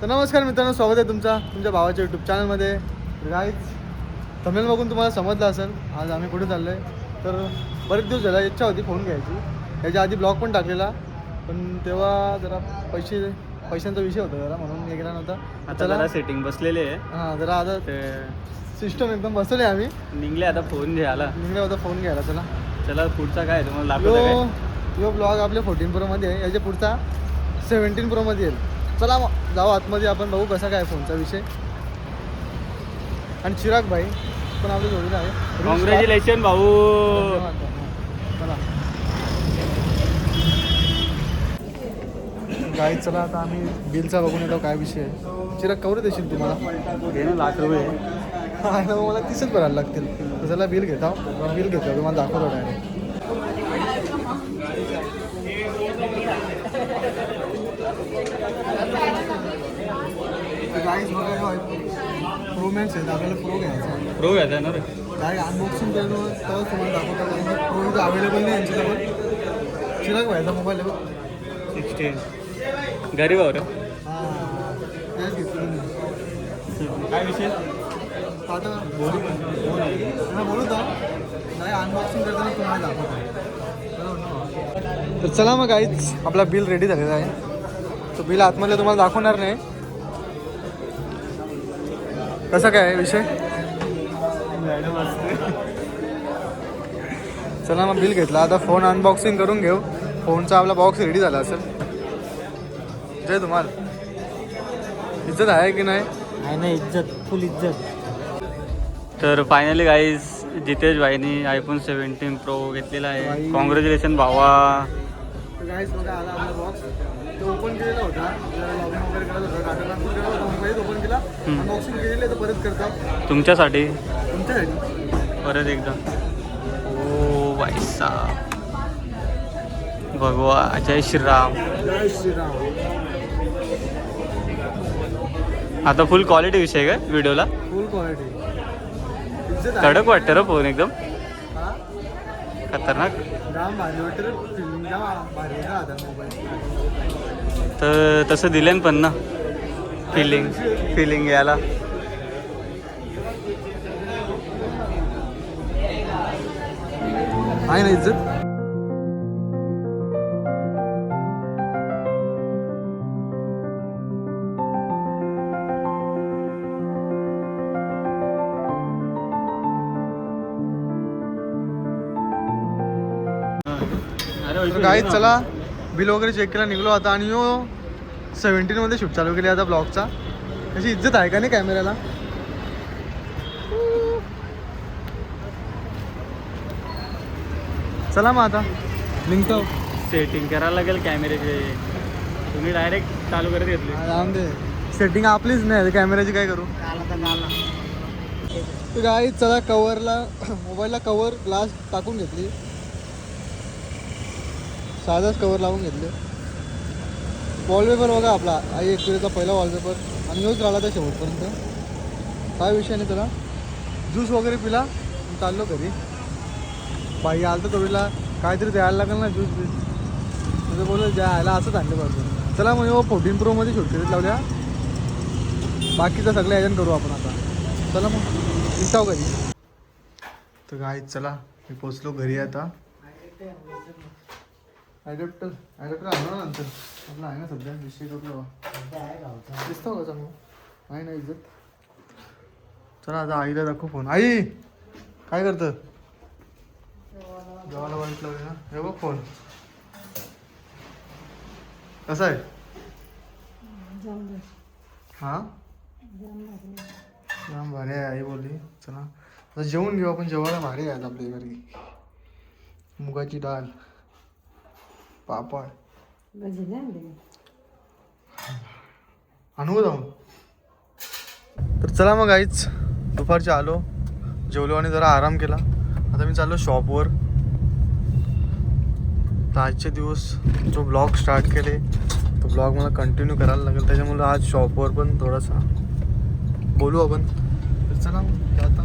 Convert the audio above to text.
तर नमस्कार मित्रांनो, स्वागत आहे तुमच्या भावाच्या यूट्यूब चॅनलमध्ये. गाईज थंबनेल बघून तुम्हाला समजलं असेल आज आम्ही कुठे चाललो आहे. तर बरेच दिवस झाला इच्छा होती फोन घ्यायची. याच्या आधी ब्लॉग पण टाकलेला, पण तेव्हा जरा पैशांचा विषय होता जरा, म्हणून गेला नव्हता. आता जरा सेटिंग बसलेले आहे. हां, जरा आता सिस्टम एकदम बसवले आम्ही. निघले आता फोन घ्यायला. फोन घ्यायला. चला पुढचा काय तुम्हाला दाखवतो. यो ब्लॉग आपल्या 14 प्रोमध्ये आहे. याच्या पुढचा 17 प्रोमध्ये येईल. चला मग जाऊ आतमध्ये, आपण बघू कसा काय फोनचा विषय. आणि चिराग भाई पण आपल्या जोडीला आहे. कॉंग्रॅच्युलेशन भाऊ. चला गाईज, चला आता आम्ही बिलचा बघून येतो काय विषय आहे. चिराग कवर देशील तुम्हाला? घे ना, लाख रुपये. हा, मला 30च भरायला लागतील. तर चला बिल घेता. बिल घेतो तुम्हाला दाखवतो डायरेक्ट. गाईज बघा, प्रो मॅक्स आहे, आपल्याला प्रो घ्यायचा. प्रो घ्यायचा ना रे. काय अनबॉक्सिंग करणं तेव्हाच तुम्हाला दाखवतो, कारण की प्रो इथं अवेलेबल नाही यांच्याजवळ. चिराग व्हायचा मोबाईल आहे बघ, 16 गरीब आहो रे. हां, त्याच घेतलं मी. काय विषय? आता बोलू का नाही, अनबॉक्सिंग करताना तुम्हाला दाखवतो. तर चला मग गाईज, आपला बिल रेडी झालेला आहे. तो बिल आतमधलं तुम्हाला दाखवणार नाही. कसं काय आहे विषय? चला मग बिल घेतला, आता फोन अनबॉक्सिंग करून घेऊ. फोनचा आपला बॉक्स रेडी झाला असेल. जय तुम्हाला इज्जत आहे की नाही? आहे ना, इज्जत, फुल इज्जत. तर फायनली गाईज, जितेश भाईनी आयफोन 17 प्रो घेतलेला आहे. कॉंग्रॅच्युलेशन भावा. गाईज बघा, आला आपला बॉक्स. तो ओपन केलेला होता, लॉगिन वगैरे करत होता, डाटा ट्रान्सफर केला होता, मोबाईल ओपन केला, अनबॉक्सिंग केलेली, तर परत करतो तुमच्यासाठी तुमच्यासाठी परत एकदा. ओ भाई साहब, भगवा, जय श्रीराम. जय श्रीराम. आता फुल क्वालिटी विषय काय व्हिडिओला? फुल क्वालिटी. कडक वाटतं रे फोन, एकदम हां, खतरनाक. जाम भारी वाटतं, फिलिंग जाम भारी राहता मोबाईल. तर तसं दिलं पण ना फिलिंग याला. आहे ना इज्जत. गाईज चला, बिल वगैरे चेक केला, निघलो आता. आणि 17 मध्ये शूट चालू केली आता ब्लॉगचा. अशी इज्जत आहे का नाही कॅमेऱ्याला? चला मग आता निघतो. सेटिंग करायला लागेल कॅमेऱ्याचे. तुम्ही डायरेक्ट चालू करत घेतले. जाऊन दे, सेटिंग आपलीच नाही, कॅमेऱ्याची काय करू. गाईज चला, कवरला मोबाईलला कवर ग्लास टाकून घेतली, साधाच कवर लावून घेतले. वॉलपेपर बघा आपला i1 पहिला वॉलपेपर, आणि यूज राहिला तर शेवटपर्यंत. काय विषय नाही त्याला. ज्यूस वगैरे पिला, चाललो घरी. बाई आलं तर थोडीला काहीतरी द्यायला लागेल ना, ज्यूस बीस. म्हणजे बोललं द्यायला असंच आणलं पाहिजे. चला मग 14 प्रोमध्ये शूट करीत लावल्या. बाकीचं सगळं ॲजन करू आपण आता. चला मग निघताव घरी. तर गाईज चला, मी पोचलो घरी आता. ॲडॅप्टर आणलं नंतर आपलं आहे ना, सध्या विषय करू दिसतो का चांगलं आहे ना इज्जत. चला आता आईला दाखवू फोन. आई काय करतं? जेवायला वाटलं ना, हे बघ फोन कसा आहे. हां, जाम भारी आहे आई बोलली. चला आता जेवून घेऊ आपण. जेवायला भारी आहे आपल्या घरी. मुगाची डाळ, पापड, आणू जाऊन. तर चला मग आईच, दुपारचे आलो, जेवलो आणि जरा आराम केला. आता मी चाललो शॉपवर. तर आजचे दिवस जो ब्लॉग स्टार्ट केले, तो ब्लॉग मला कंटिन्यू करायला लागेल. त्याच्यामुळे आज शॉपवर पण थोडासा बोलू आपण. तर चला मग आता